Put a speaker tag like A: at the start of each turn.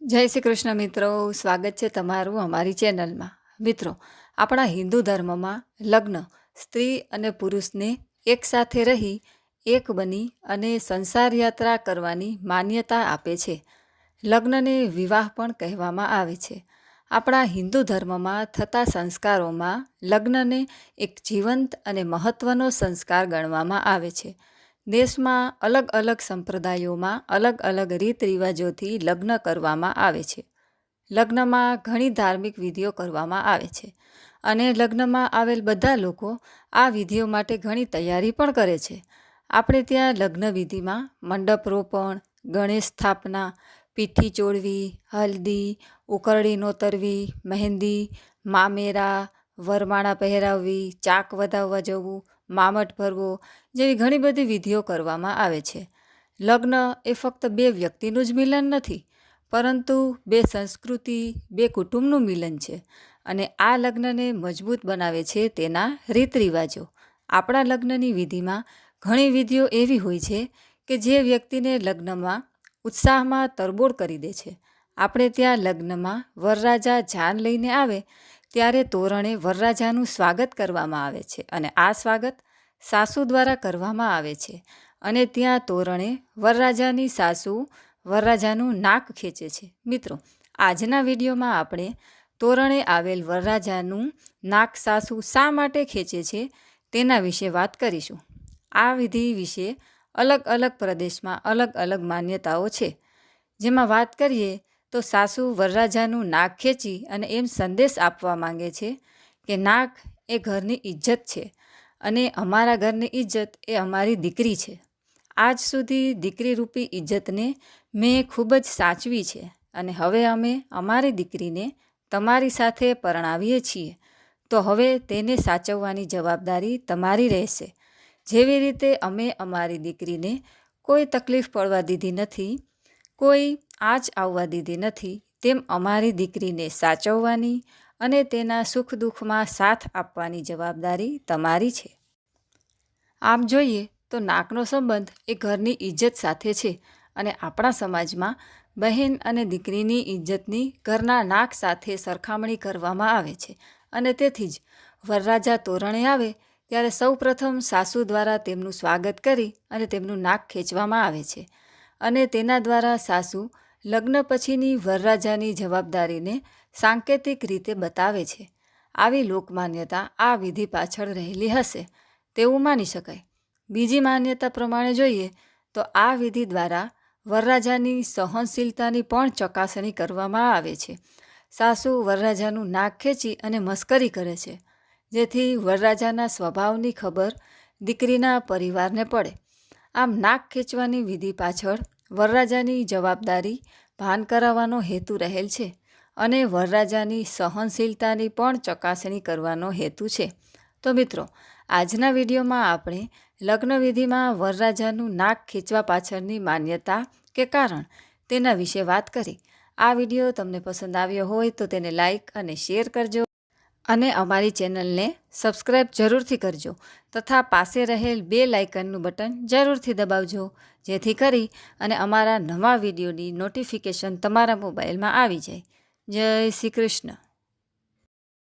A: જય શ્રી કૃષ્ણ મિત્રો, સ્વાગત છે તમારું અમારી ચેનલમાં. મિત્રો, આપણા હિન્દુ ધર્મમાં લગ્ન સ્ત્રી અને પુરુષને એકસાથે રહી એક બની અને સંસાર યાત્રા કરવાની માન્યતા આપે છે. લગ્નને વિવાહ પણ કહેવામાં આવે છે. આપણા હિન્દુ ધર્મમાં થતા સંસ્કારોમાં લગ્નને એક જીવંત અને મહત્ત્વનો સંસ્કાર ગણવામાં આવે છે. દેશમાં અલગ અલગ સંપ્રદાયોમાં અલગ અલગ રીત રિવાજોથી લગ્ન કરવામાં આવે છે. લગ્નમાં ઘણી ધાર્મિક વિધિઓ કરવામાં આવે છે અને લગ્નમાં આવેલ બધા લોકો આ વિધિઓ માટે ઘણી તૈયારી પણ કરે છે. આપણે ત્યાં લગ્ન વિધિમાં મંડપ રોપણ, ગણેશ સ્થાપના, પીઠી ચોળવી, હલ્દી, ઉકરડી નોતરવી, મહેંદી, મામેરા, વરમાળા પહેરાવવી, ચાક વધાવવા જવું, મામટ ભરવો જેવી ઘણી બધી વિધિઓ કરવામાં આવે છે. લગ્ન એ ફક્ત બે વ્યક્તિનું જ મિલન નથી, પરંતુ બે સંસ્કૃતિ, બે કુટુંબનું મિલન છે. અને આ લગ્નને મજબૂત બનાવે છે તેના રીત રિવાજો. આપણા લગ્નની વિધિમાં ઘણી વિધિઓ એવી હોય છે કે જે વ્યક્તિને લગ્નમાં ઉત્સાહમાં તરબોળ કરી દે છે. આપણે ત્યાં લગ્નમાં વરરાજા જાન લઈને આવે ત્યારે તોરણે વરરાજાનું સ્વાગત કરવામાં આવે છે અને આ સ્વાગત સાસુ દ્વારા કરવામાં આવે છે. અને ત્યાં તોરણે વરરાજાની સાસુ વરરાજાનું નાક ખેંચે છે. મિત્રો, આજના વિડીયોમાં આપણે તોરણે આવેલ વરરાજાનું નાક સાસુ શા માટે ખેંચે છે તેના વિશે વાત કરીશું. આ વિધિ વિશે અલગ અલગ પ્રદેશમાં અલગ અલગ માન્યતાઓ છે. જેમાં વાત કરીએ તો સાસુ વરરાજાનું નાક ખેંચી અને એમ સંદેશ આપવા માંગે છે કે નાક એ ઘરની ઇજ્જત છે અને અમારા ઘરની ઇજ્જત એ અમારી દીકરી છે. આજ સુધી દીકરી રૂપી ઇજ્જતને મેં ખૂબ જ સાચવી છે અને હવે અમે અમારી દીકરીને તમારી સાથે પરણાવીએ છીએ, તો હવે તેને સાચવવાની જવાબદારી તમારી રહેશે. જેવી રીતે અમે અમારી દીકરીને કોઈ તકલીફ પડવા દીધી નથી, કોઈ આંચ આવવા દીધી નથી, તેમ અમારી દીકરીને સાચવવાની અને તેના સુખ દુઃખમાં સાથ આપવાની જવાબદારી તમારી છે. આમ જોઈએ તો નાકનો સંબંધ એ ઘરની ઇજ્જત સાથે છે અને આપણા સમાજમાં બહેન અને દીકરીની ઇજ્જતની ઘરના નાક સાથે સરખામણી કરવામાં આવે છે. અને તેથી જ વરરાજા તોરણે આવે ત્યારે સૌપ્રથમ સાસુ દ્વારા તેમનું સ્વાગત કરી અને તેમનું નાક ખેંચવામાં આવે છે અને તેના દ્વારા સાસુ લગ્ન પછીની વરરાજાની જવાબદારીને સાંકેતિક રીતે બતાવે છે. આવી લોકમાન્યતા આ વિધિ પાછળ રહેલી હશે તેવું માની શકાય. બીજી માન્યતા પ્રમાણે જોઈએ તો આ વિધિ દ્વારા વરરાજાની સહનશીલતાની પણ ચકાસણી કરવામાં આવે છે. સાસુ વરરાજાનું નાક ખેંચી અને મસ્કરી કરે છે, જેથી વરરાજાના સ્વભાવની ખબર દીકરીના પરિવારને પડે. આમ નાક ખેંચવાની વિધિ પાછળ વરરાજાની જવાબદારી ભાન કરાવવાનો હેતુ રહેલ છે અને વરરાજાની સહનશીલતાની પણ ચકાસણી કરવાનો હેતુ છે. તો મિત્રો, આજના વિડીયોમાં આપણે લગ્ન વિધિમાં વરરાજાનું નાક ખેંચવા પાછળની માન્યતા કે કારણ તેના વિશે વાત કરી. આ વિડીયો તમને પસંદ આવ્યો હોય તો તેને લાઈક અને શેર કરજો અને અમારી ચેનલને સબસ્ક્રાઈબ જરૂરથી કરજો તથા પાસે રહેલ બેલ આઇકનનું બટન જરૂરથી દબાવજો, જેથી કરી અને અમારા નવા વિડીયોની નોટિફિકેશન તમારા મોબાઈલમાં આવી જાય. જય શ્રી કૃષ્ણ.